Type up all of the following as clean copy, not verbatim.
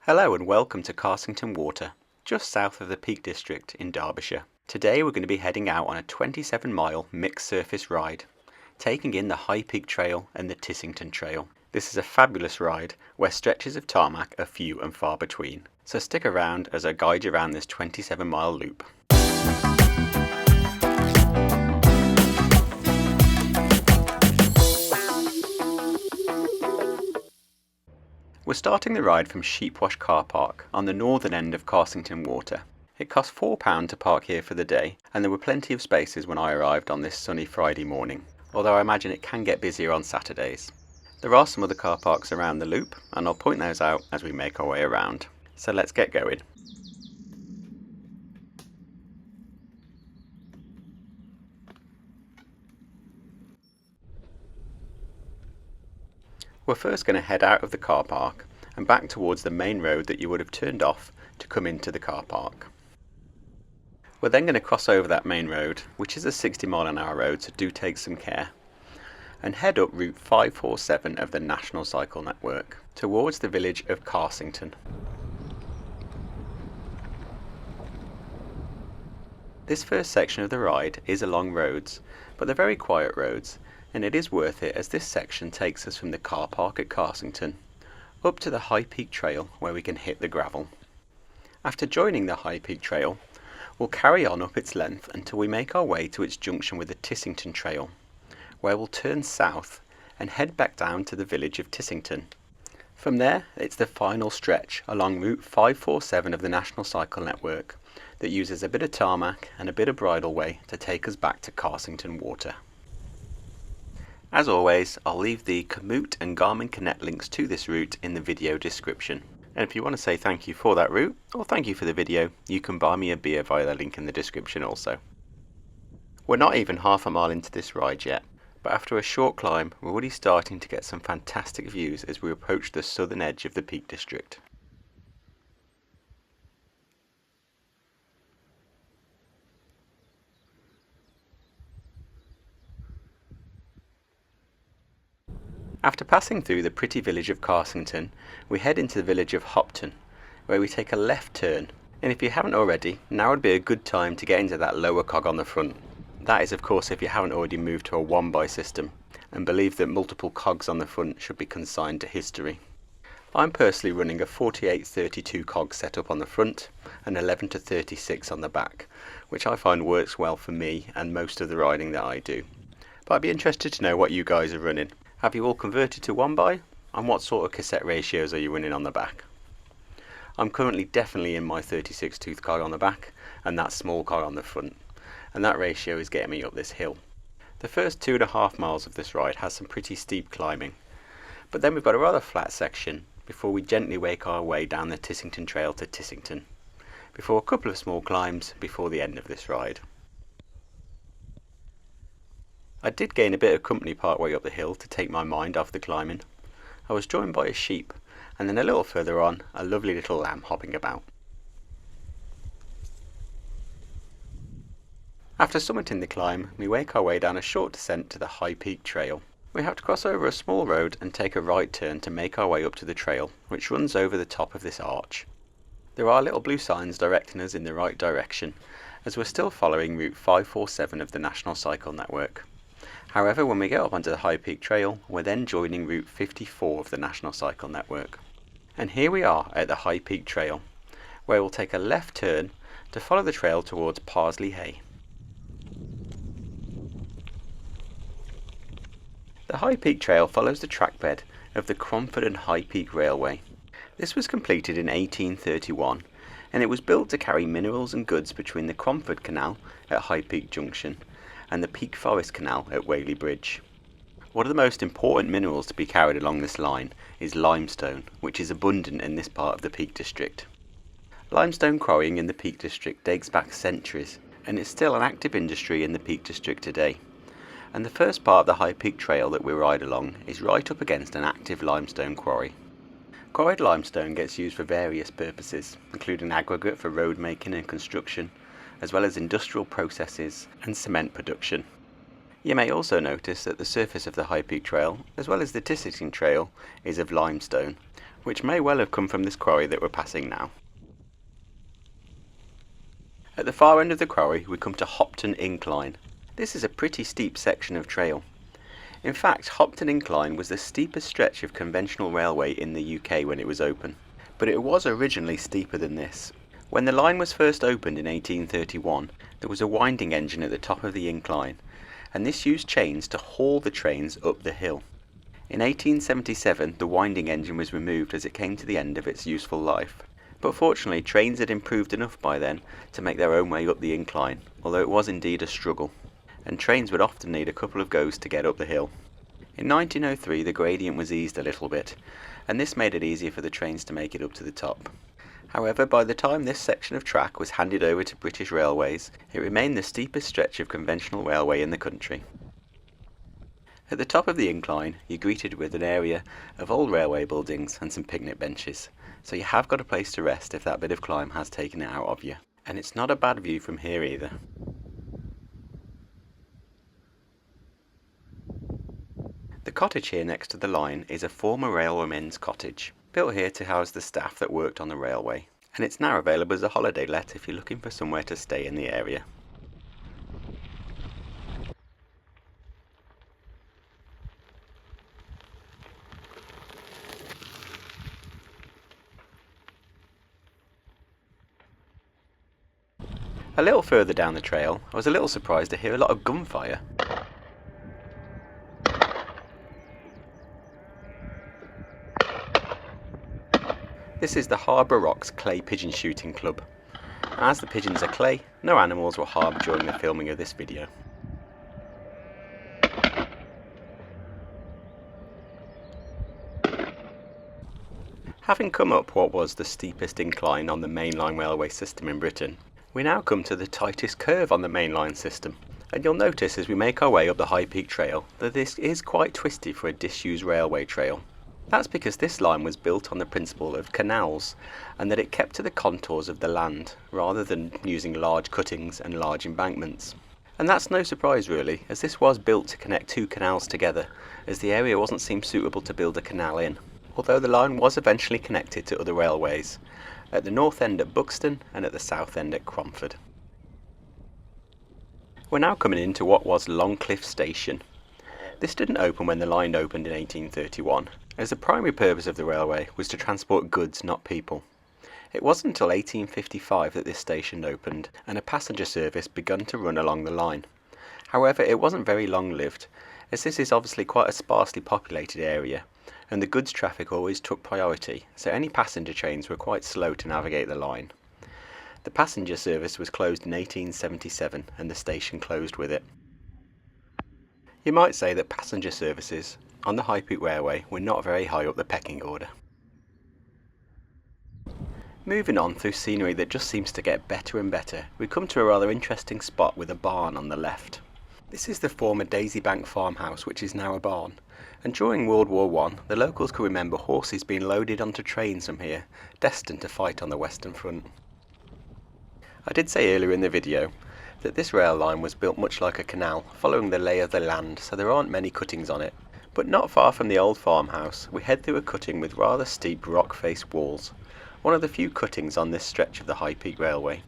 Hello and welcome to Carsington Water, just south of the Peak District in Derbyshire. Today we're going to be heading out on a 27-mile mixed surface ride, taking in the High Peak Trail and the Tissington Trail. This is a fabulous ride where stretches of tarmac are few and far between. So stick around as I guide you around this 27-mile loop. We're starting the ride from Sheepwash Car Park on the northern end of Carsington Water. It cost £4 to park here for the day, and there were plenty of spaces when I arrived on this sunny Friday morning, although I imagine it can get busier on Saturdays. There are some other car parks around the loop, and I'll point those out as we make our way around. So let's get going. We're first going to head out of the car park and back towards the main road that you would have turned off to come into the car park. We're then going to cross over that main road, which is a 60-mile-an-hour road, so do take some care, and head up Route 547 of the National Cycle Network towards the village of Carsington. This first section of the ride is along roads, but they're very quiet roads, and it is worth it as this section takes us from the car park at Carsington up to the High Peak Trail where we can hit the gravel. After joining the High Peak Trail, we'll carry on up its length until we make our way to its junction with the Tissington Trail, where we'll turn south and head back down to the village of Tissington. From there, it's the final stretch along Route 547 of the National Cycle Network that uses a bit of tarmac and a bit of bridleway to take us back to Carsington Water. As always, I'll leave the Komoot and Garmin Connect links to this route in the video description. And if you want to say thank you for that route, or thank you for the video, you can buy me a beer via the link in the description also. We're not even half a mile into this ride yet, but after a short climb, we're already starting to get some fantastic views as we approach the southern edge of the Peak District. After passing through the pretty village of Carsington, we head into the village of Hopton, where we take a left turn, and if you haven't already, now would be a good time to get into that lower cog on the front. That is of course if you haven't already moved to a 1x system, and believe that multiple cogs on the front should be consigned to history. I'm personally running a 48-32 cog setup on the front, and 11-36 on the back, which I find works well for me and most of the riding that I do. But I'd be interested to know what you guys are running. Have you all converted to 1x? And what sort of cassette ratios are you running on the back? I'm currently definitely in my 36 tooth cog on the back and that small cog on the front, and that ratio is getting me up this hill. The first 2.5 miles of this ride has some pretty steep climbing, but then we've got a rather flat section before we gently make our way down the Tissington Trail to Tissington, before a couple of small climbs before the end of this ride. I did gain a bit of company part way up the hill to take my mind off the climbing. I was joined by a sheep, and then a little further on, a lovely little lamb hopping about. After summiting the climb, we make our way down a short descent to the High Peak Trail. We have to cross over a small road and take a right turn to make our way up to the trail, which runs over the top of this arch. There are little blue signs directing us in the right direction, as we're still following Route 547 of the National Cycle Network. However, when we get up onto the High Peak Trail, we're then joining Route 54 of the National Cycle Network. And here we are at the High Peak Trail, where we'll take a left turn to follow the trail towards Parsley Hay. The High Peak Trail follows the trackbed of the Cromford and High Peak Railway. This was completed in 1831, and it was built to carry minerals and goods between the Cromford Canal at High Peak Junction and the Peak Forest Canal at Whaley Bridge. One of the most important minerals to be carried along this line is limestone, which is abundant in this part of the Peak District. Limestone quarrying in the Peak District dates back centuries, and is still an active industry in the Peak District today. And the first part of the High Peak Trail that we ride along is right up against an active limestone quarry. Quarried limestone gets used for various purposes, including aggregate for road making and construction, as well as industrial processes and cement production. You may also notice that the surface of the High Peak Trail, as well as the Tissington Trail, is of limestone, which may well have come from this quarry that we're passing now. At the far end of the quarry we come to Hopton Incline. This is a pretty steep section of trail. In fact, Hopton Incline was the steepest stretch of conventional railway in the UK when it was open, but it was originally steeper than this. When the line was first opened in 1831, there was a winding engine at the top of the incline, and this used chains to haul the trains up the hill. In 1877, the winding engine was removed as it came to the end of its useful life. But fortunately, trains had improved enough by then to make their own way up the incline, although it was indeed a struggle, and trains would often need a couple of goes to get up the hill. In 1903, the gradient was eased a little bit, and this made it easier for the trains to make it up to the top. However, by the time this section of track was handed over to British Railways, it remained the steepest stretch of conventional railway in the country. At the top of the incline, you're greeted with an area of old railway buildings and some picnic benches, so you have got a place to rest if that bit of climb has taken it out of you. And it's not a bad view from here either. The cottage here next to the line is a former railwayman's cottage, built here to house the staff that worked on the railway, and it's now available as a holiday let if you're looking for somewhere to stay in the area. A little further down the trail, I was a little surprised to hear a lot of gunfire. This is the Harbour Rocks Clay Pigeon Shooting Club. As the pigeons are clay, no animals were harmed during the filming of this video. Having come up what was the steepest incline on the mainline railway system in Britain, we now come to the tightest curve on the mainline system. And you'll notice as we make our way up the High Peak Trail that this is quite twisty for a disused railway trail. That's because this line was built on the principle of canals, and that it kept to the contours of the land, rather than using large cuttings and large embankments. And that's no surprise really, as this was built to connect two canals together, as the area wasn't seen suitable to build a canal in, although the line was eventually connected to other railways, at the north end at Buxton and at the south end at Cromford. We're now coming into what was Longcliffe Station. This didn't open when the line opened in 1831, as the primary purpose of the railway was to transport goods, not people. It wasn't until 1855 that this station opened and a passenger service begun to run along the line. However, it wasn't very long-lived, as this is obviously quite a sparsely populated area, and the goods traffic always took priority, so any passenger trains were quite slow to navigate the line. The passenger service was closed in 1877 and the station closed with it. You might say that passenger services on the High Peak Railway were not very high up the pecking order. Moving on through scenery that just seems to get better and better, we come to a rather interesting spot with a barn on the left. This is the former Daisybank farmhouse, which is now a barn, and during World War I, the locals could remember horses being loaded onto trains from here, destined to fight on the Western Front. I did say earlier in the video that this rail line was built much like a canal, following the lay of the land, so there aren't many cuttings on it. But not far from the old farmhouse, we head through a cutting with rather steep rock-faced walls, one of the few cuttings on this stretch of the High Peak Railway.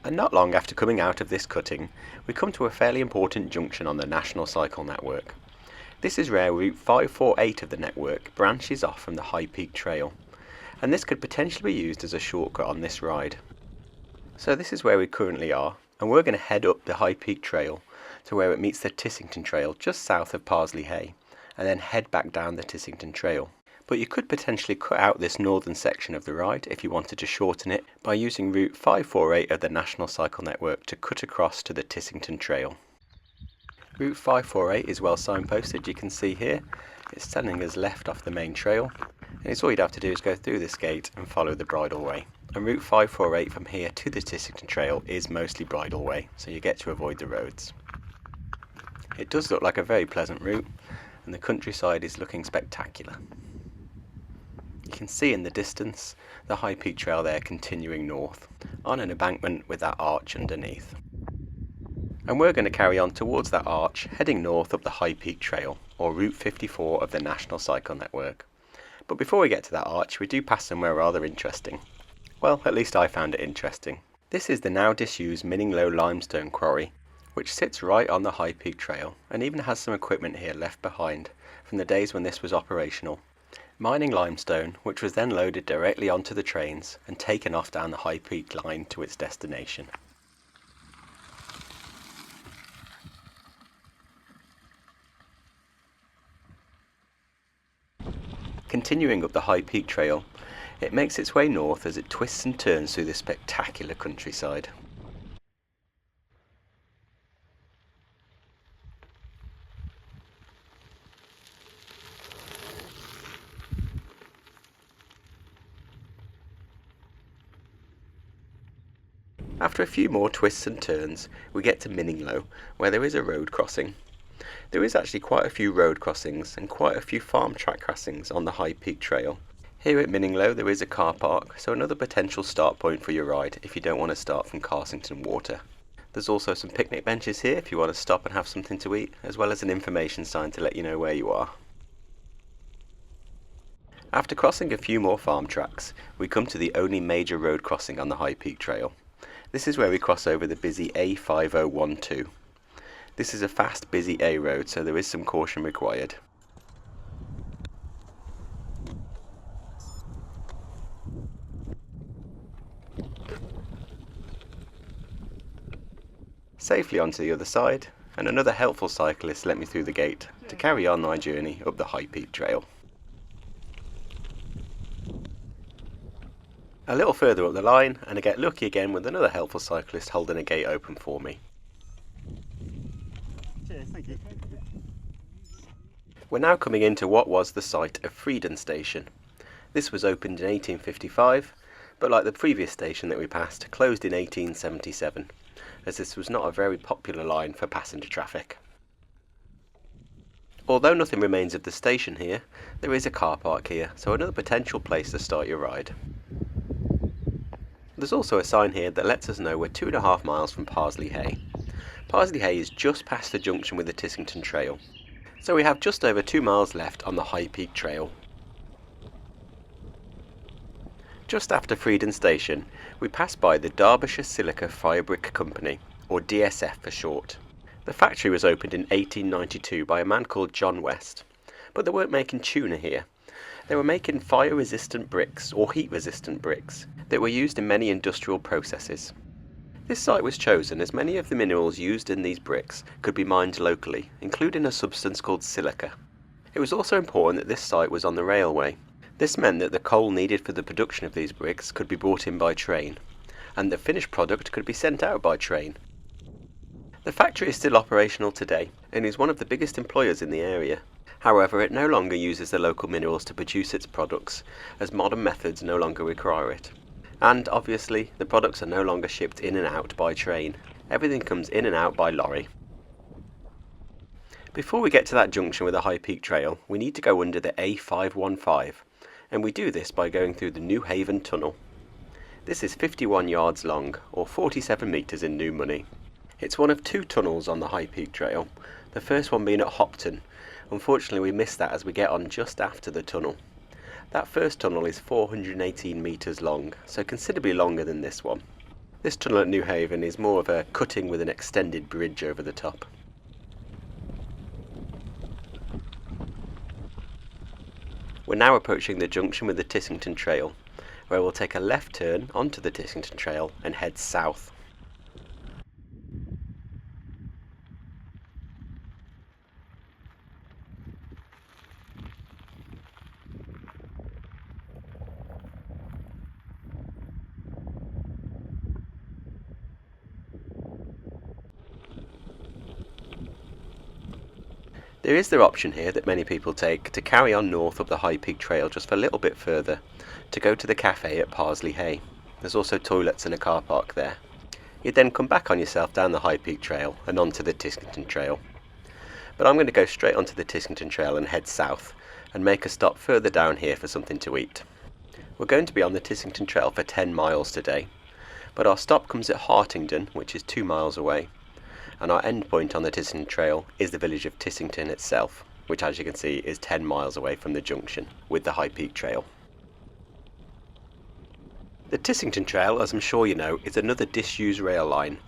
And not long after coming out of this cutting, we come to a fairly important junction on the National Cycle Network. This is where Route 548 of the network branches off from the High Peak Trail, and this could potentially be used as a shortcut on this ride. So this is where we currently are, and we're going to head up the High Peak Trail to where it meets the Tissington Trail just south of Parsley Hay, and then head back down the Tissington Trail. But you could potentially cut out this northern section of the ride if you wanted to shorten it by using Route 548 of the National Cycle Network to cut across to the Tissington Trail. Route 548 is well signposted, you can see here. It's telling us left off the main trail, and it's all you'd have to do is go through this gate and follow the bridleway. And Route 548 from here to the Tissington Trail is mostly bridleway, so you get to avoid the roads. It does look like a very pleasant route, and the countryside is looking spectacular. You can see in the distance the High Peak Trail there continuing north, on an embankment with that arch underneath. And we're going to carry on towards that arch, heading north up the High Peak Trail, or Route 54 of the National Cycle Network. But before we get to that arch, we do pass somewhere rather interesting. Well, at least I found it interesting. This is the now disused Mininglow limestone quarry, which sits right on the High Peak Trail and even has some equipment here left behind from the days when this was operational. Mining limestone, which was then loaded directly onto the trains and taken off down the High Peak line to its destination. Continuing up the High Peak Trail, it makes its way north as it twists and turns through this spectacular countryside. After a few more twists and turns, we get to Mininglow, where there is a road crossing. There is actually quite a few road crossings and quite a few farm track crossings on the High Peak Trail. Here at Mininglow there is a car park, so another potential start point for your ride if you don't want to start from Carsington Water. There's also some picnic benches here if you want to stop and have something to eat, as well as an information sign to let you know where you are. After crossing a few more farm tracks, we come to the only major road crossing on the High Peak Trail. This is where we cross over the busy A5012. This is a fast, busy A road, so there is some caution required. Safely onto the other side, and another helpful cyclist let me through the gate to carry on my journey up the High Peak Trail. A little further up the line, and I get lucky again with another helpful cyclist holding a gate open for me. Cheers, thank you. We're now coming into what was the site of Freedon Station. This was opened in 1855, but like the previous station that we passed, closed in 1877, as this was not a very popular line for passenger traffic. Although nothing remains of the station here, there is a car park here, so another potential place to start your ride. There's also a sign here that lets us know we're 2.5 miles from Parsley Hay. Parsley Hay is just past the junction with the Tissington Trail, so we have just over 2 miles left on the High Peak Trail. Just after Freedon Station, we pass by the Derbyshire Silica Firebrick Company, or DSF for short. The factory was opened in 1892 by a man called John West, but they weren't making tuna here. They were making fire-resistant bricks, or heat-resistant bricks, that were used in many industrial processes. This site was chosen as many of the minerals used in these bricks could be mined locally, including a substance called silica. It was also important that this site was on the railway. This meant that the coal needed for the production of these bricks could be brought in by train, and the finished product could be sent out by train. The factory is still operational today, and is one of the biggest employers in the area. However, it no longer uses the local minerals to produce its products, as modern methods no longer require it. And obviously, the products are no longer shipped in and out by train. Everything comes in and out by lorry. Before we get to that junction with the High Peak Trail, we need to go under the A515, and we do this by going through the New Haven Tunnel. This is 51 yards long, or 47 metres in new money. It's one of 2 tunnels on the High Peak Trail, the first one being at Hopton. Unfortunately, we missed that as we get on just after the tunnel. That first tunnel is 418 metres long, so considerably longer than this one. This tunnel at New Haven is more of a cutting with an extended bridge over the top. We're now approaching the junction with the Tissington Trail, where we'll take a left turn onto the Tissington Trail and head south. There is the option here that many people take to carry on north up the High Peak Trail just for a little bit further, to go to the cafe at Parsley Hay. There's also toilets and a car park there. You'd then come back on yourself down the High Peak Trail and onto the Tissington Trail. But I'm going to go straight onto the Tissington Trail and head south, and make a stop further down here for something to eat. We're going to be on the Tissington Trail for 10 miles today, but our stop comes at Hartingdon, which is 2 miles away. And our end point on the Tissington Trail is the village of Tissington itself. which as you can see is 10 miles away from the junction with the High Peak Trail. The Tissington Trail, as I'm sure you know, is another disused rail line.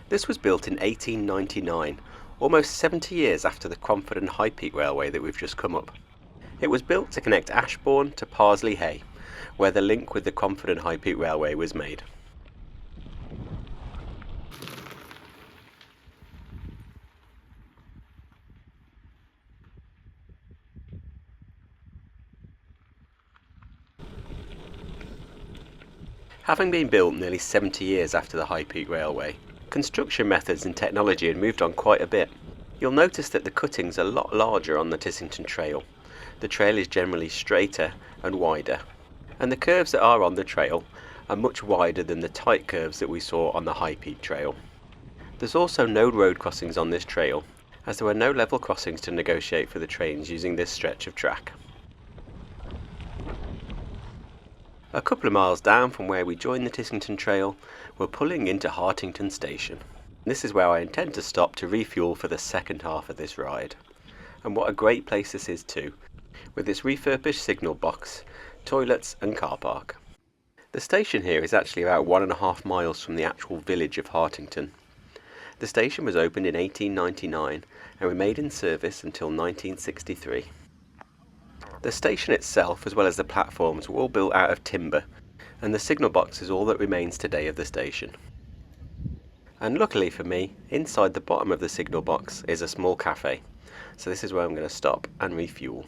This was built in 1899, almost 70 years after the Cromford and High Peak Railway that we've just come up. It was built to connect Ashbourne to Parsley Hay, where the link with the Cromford and High Peak Railway was made. Having been built nearly 70 years after the High Peak Railway, construction methods and technology had moved on quite a bit. You'll notice that the cuttings are a lot larger on the Tissington Trail. The trail is generally straighter and wider, and the curves that are on the trail are much wider than the tight curves that we saw on the High Peak Trail. There's also no road crossings on this trail, as there were no level crossings to negotiate for the trains using this stretch of track. A couple of miles down from where we joined the Tissington Trail, we're pulling into Hartington Station. This is where I intend to stop to refuel for the second half of this ride. And what a great place this is too, with its refurbished signal box, toilets and car park. The station here is actually about 1.5 miles from the actual village of Hartington. The station was opened in 1899 and remained in service until 1963. The station itself, as well as the platforms, were all built out of timber, and the signal box is all that remains today of the station. And luckily for me, inside the bottom of the signal box is a small cafe, so this is where I'm going to stop and refuel.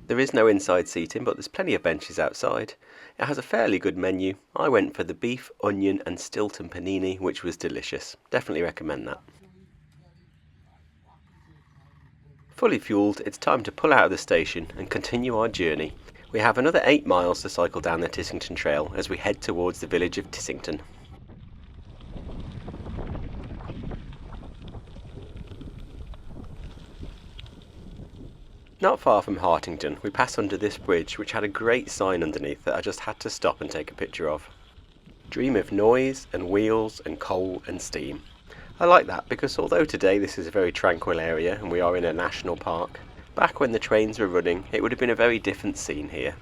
There is no inside seating, but there's plenty of benches outside. It has a fairly good menu. I went for the beef, onion and Stilton panini, which was delicious. Definitely recommend that. Fully fueled, it's time to pull out of the station and continue our journey. We have another 8 miles to cycle down the Tissington Trail as we head towards the village of Tissington. Not far from Hartington, we pass under this bridge which had a great sign underneath that I just had to stop and take a picture of. Dream of noise and wheels and coal and steam. I like that because although today this is a very tranquil area and we are in a national park, back when the trains were running it would have been a very different scene here.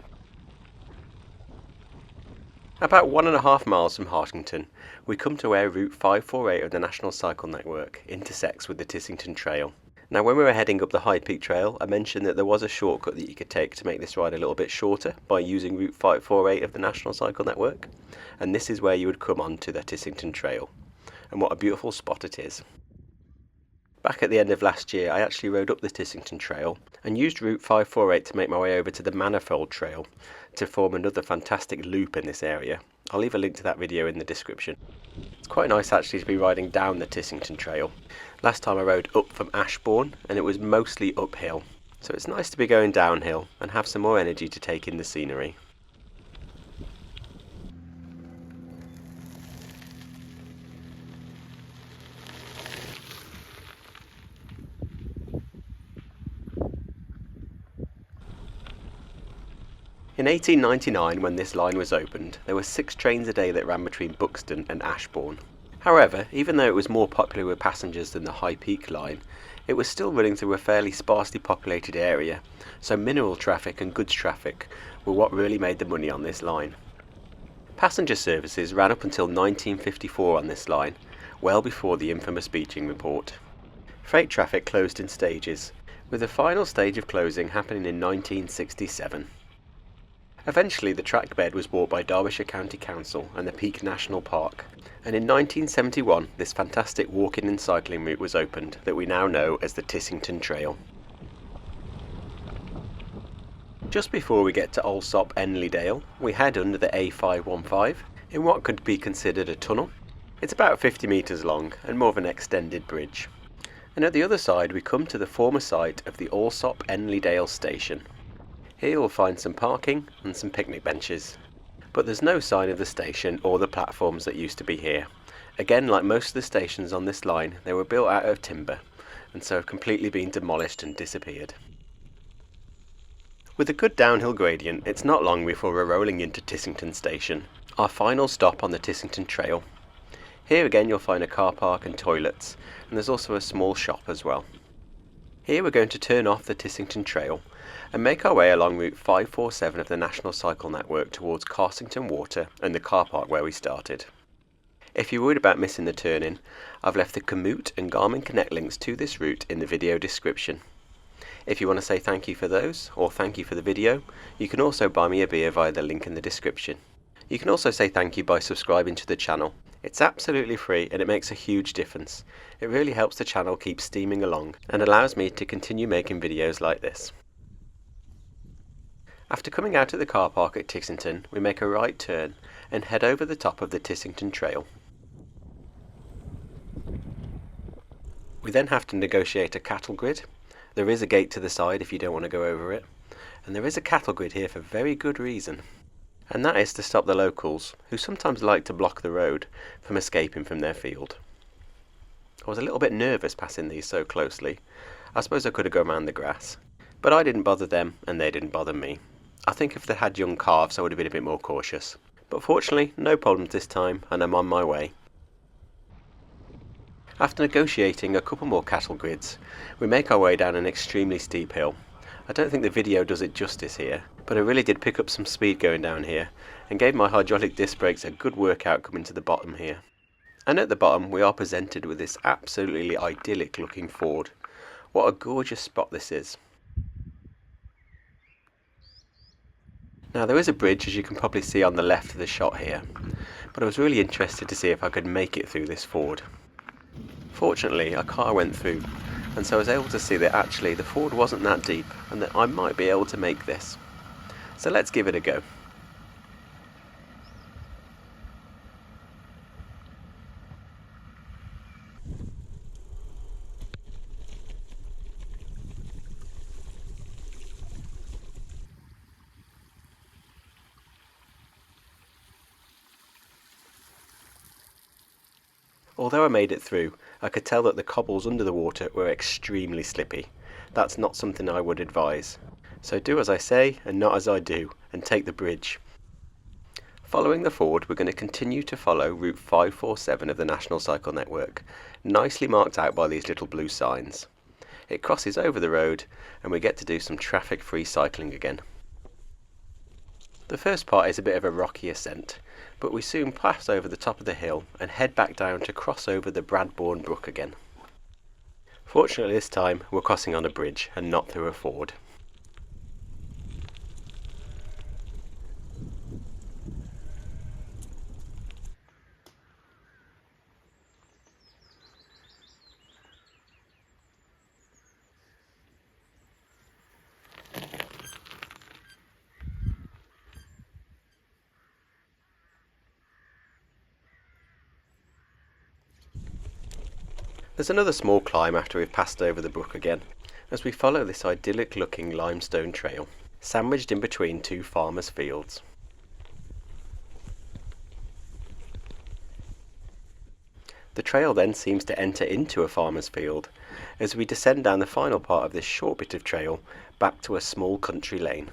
About 1.5 miles from Hartington, we come to where Route 548 of the National Cycle Network intersects with the Tissington Trail. Now when we were heading up the High Peak Trail, I mentioned that there was a shortcut that you could take to make this ride a little bit shorter by using Route 548 of the National Cycle Network, and this is where you would come onto the Tissington Trail. And what a beautiful spot it is. Back at the end of last year, I actually rode up the Tissington Trail and used Route 548 to make my way over to the Manifold Trail to form another fantastic loop in this area. I'll leave a link to that video in the description. It's quite nice actually to be riding down the Tissington Trail. Last time I rode up from Ashbourne and it was mostly uphill, so it's nice to be going downhill and have some more energy to take in the scenery. In 1899, when this line was opened, there were 6 trains a day that ran between Buxton and Ashbourne. However, even though it was more popular with passengers than the High Peak line, it was still running through a fairly sparsely populated area, so mineral traffic and goods traffic were what really made the money on this line. Passenger services ran up until 1954 on this line, well before the infamous Beeching report. Freight traffic closed in stages, with the final stage of closing happening in 1967. Eventually the track bed was bought by Derbyshire County Council and the Peak National Park, and in 1971 this fantastic walking and cycling route was opened that we now know as the Tissington Trail. Just before we get to Allsop Enleydale, we head under the A515 in what could be considered a tunnel. It's about 50 metres long and more of an extended bridge. And at the other side we come to the former site of the Allsop Enleydale station. Here you'll find some parking and some picnic benches. But there's no sign of the station or the platforms that used to be here. Again, like most of the stations on this line, they were built out of timber and so have completely been demolished and disappeared. With a good downhill gradient, it's not long before we're rolling into Tissington Station, our final stop on the Tissington Trail. Here again you'll find a car park and toilets, and there's also a small shop as well. Here we're going to turn off the Tissington Trail and make our way along Route 547 of the National Cycle Network towards Carsington Water and the car park where we started. If you're worried about missing the turn-in, I've left the Komoot and Garmin Connect links to this route in the video description. If you want to say thank you for those, or thank you for the video, you can also buy me a beer via the link in the description. You can also say thank you by subscribing to the channel. It's absolutely free and it makes a huge difference. It really helps the channel keep steaming along and allows me to continue making videos like this. After coming out of the car park at Tissington, we make a right turn and head over the top of the Tissington Trail. We then have to negotiate a cattle grid. There is a gate to the side if you don't want to go over it, and there is a cattle grid here for very good reason. And that is to stop the locals, who sometimes like to block the road, from escaping from their field. I was a little bit nervous passing these so closely. I suppose I could have gone around the grass, but I didn't bother them and they didn't bother me. I think if they had young calves I would have been a bit more cautious. But fortunately, no problems this time and I'm on my way. After negotiating a couple more cattle grids, we make our way down an extremely steep hill. I don't think the video does it justice here, but I really did pick up some speed going down here and gave my hydraulic disc brakes a good workout coming to the bottom here. And at the bottom we are presented with this absolutely idyllic looking ford. What a gorgeous spot this is. Now there is a bridge, as you can probably see on the left of the shot here, but I was really interested to see if I could make it through this ford. Fortunately a car went through, and so I was able to see that actually the ford wasn't that deep and that I might be able to make this. So let's give it a go. Although I made it through, I could tell that the cobbles under the water were extremely slippy. That's not something I would advise. So do as I say and not as I do, and take the bridge. Following the ford, we're going to continue to follow Route 547 of the National Cycle Network, nicely marked out by these little blue signs. It crosses over the road and we get to do some traffic-free cycling again. The first part is a bit of a rocky ascent, but we soon pass over the top of the hill and head back down to cross over the Bradbourne Brook again. Fortunately this time we're crossing on a bridge and not through a ford. There's another small climb after we've passed over the brook again, as we follow this idyllic looking limestone trail, sandwiched in between two farmers' fields. The trail then seems to enter into a farmer's field, as we descend down the final part of this short bit of trail back to a small country lane.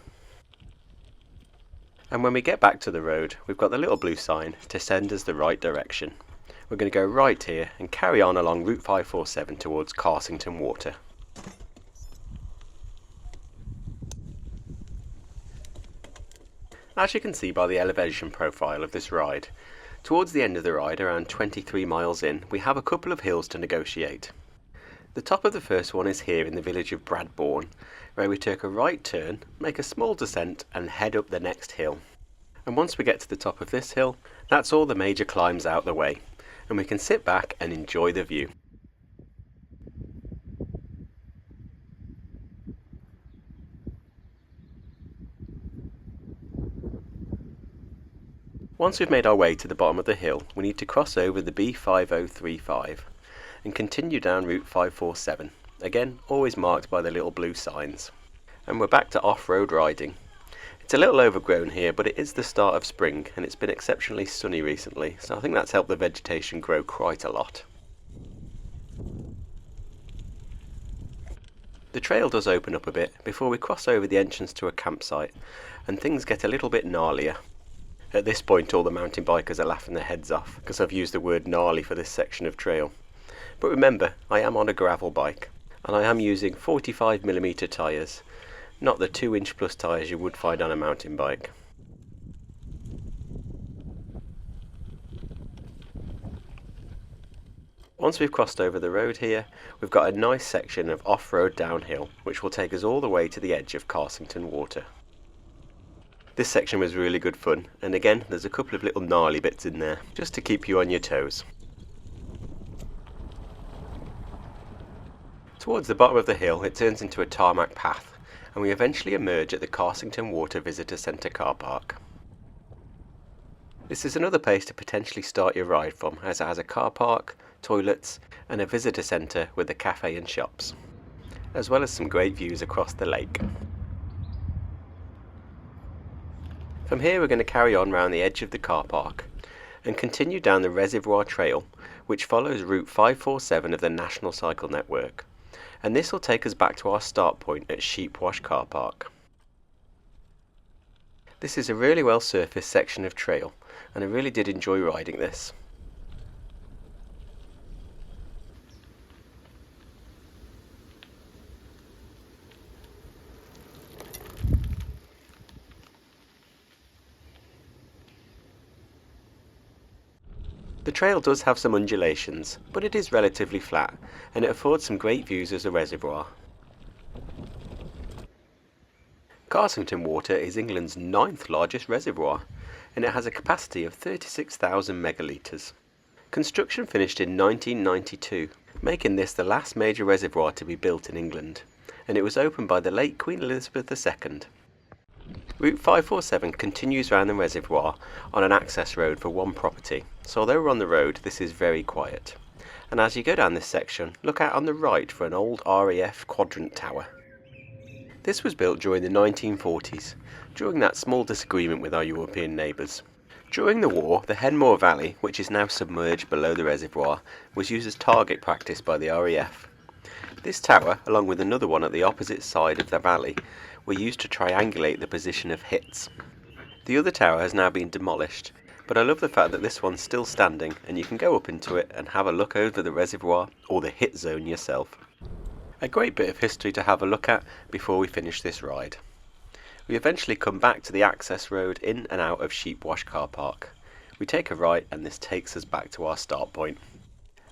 And when we get back to the road, we've got the little blue sign to send us the right direction. We're going to go right here and carry on along Route 547 towards Carsington Water. As you can see by the elevation profile of this ride, towards the end of the ride, around 23 miles in, we have a couple of hills to negotiate. The top of the first one is here in the village of Bradbourne, where we take a right turn, make a small descent and head up the next hill. And once we get to the top of this hill, that's all the major climbs out the way, and we can sit back and enjoy the view. Once we've made our way to the bottom of the hill, we need to cross over the B5035 and continue down Route 547, again always marked by the little blue signs. And we're back to off-road riding. It's a little overgrown here, but it is the start of spring and it's been exceptionally sunny recently, so I think that's helped the vegetation grow quite a lot. The trail does open up a bit before we cross over the entrance to a campsite, and things get a little bit gnarlier. At this point all the mountain bikers are laughing their heads off because I've used the word gnarly for this section of trail. But remember, I am on a gravel bike. and I am using 45mm tyres, not the 2" plus tyres you would find on a mountain bike. Once we've crossed over the road here, we've got a nice section of off-road downhill which will take us all the way to the edge of Carsington Water. This section was really good fun, and again there's a couple of little gnarly bits in there just to keep you on your toes. Towards the bottom of the hill it turns into a tarmac path, and we eventually emerge at the Carsington Water Visitor Centre car park. This is another place to potentially start your ride from, as it has a car park, toilets and a visitor centre with a cafe and shops, as well as some great views across the lake. From here we're going to carry on round the edge of the car park and continue down the Reservoir Trail, which follows Route 547 of the National Cycle Network, and this will take us back to our start point at Sheepwash Car Park. This is a really well surfaced section of trail, and I really did enjoy riding this. The trail does have some undulations, but it is relatively flat, and it affords some great views as a reservoir. Carsington Water is England's 9th largest reservoir, and it has a capacity of 36,000 megalitres. Construction finished in 1992, making this the last major reservoir to be built in England, and it was opened by the late Queen Elizabeth II. Route 547 continues round the reservoir on an access road for one property, so although we're on the road, this is very quiet. And as you go down this section, look out on the right for an old RAF quadrant tower. This was built during the 1940s, during that small disagreement with our European neighbours. During the war, the Henmore Valley, which is now submerged below the reservoir, was used as target practice by the RAF. This tower, along with another one at the opposite side of the valley, were used to triangulate the position of hits. The other tower has now been demolished, but I love the fact that this one's still standing and you can go up into it and have a look over the reservoir or the hit zone yourself. A great bit of history to have a look at before we finish this ride. We eventually come back to the access road in and out of Sheepwash Car Park. We take a right and this takes us back to our start point.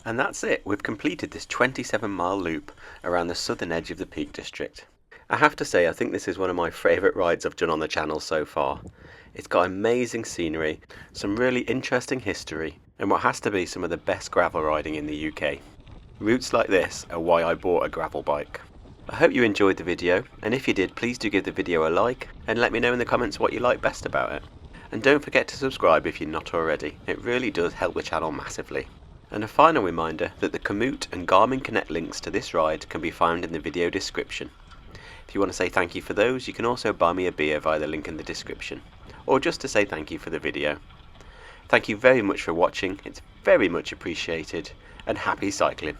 And that's it, we've completed this 27-mile loop around the southern edge of the Peak District. I have to say, I think this is one of my favourite rides I've done on the channel so far. It's got amazing scenery, some really interesting history, and what has to be some of the best gravel riding in the UK. Routes like this are why I bought a gravel bike. I hope you enjoyed the video, and if you did, please do give the video a like, and let me know in the comments what you like best about it. And don't forget to subscribe if you're not already, it really does help the channel massively. And a final reminder that the Komoot and Garmin Connect links to this ride can be found in the video description. If you want to say thank you for those, you can also buy me a beer via the link in the description, or just to say thank you for the video. Thank you very much for watching, it's very much appreciated, and happy cycling.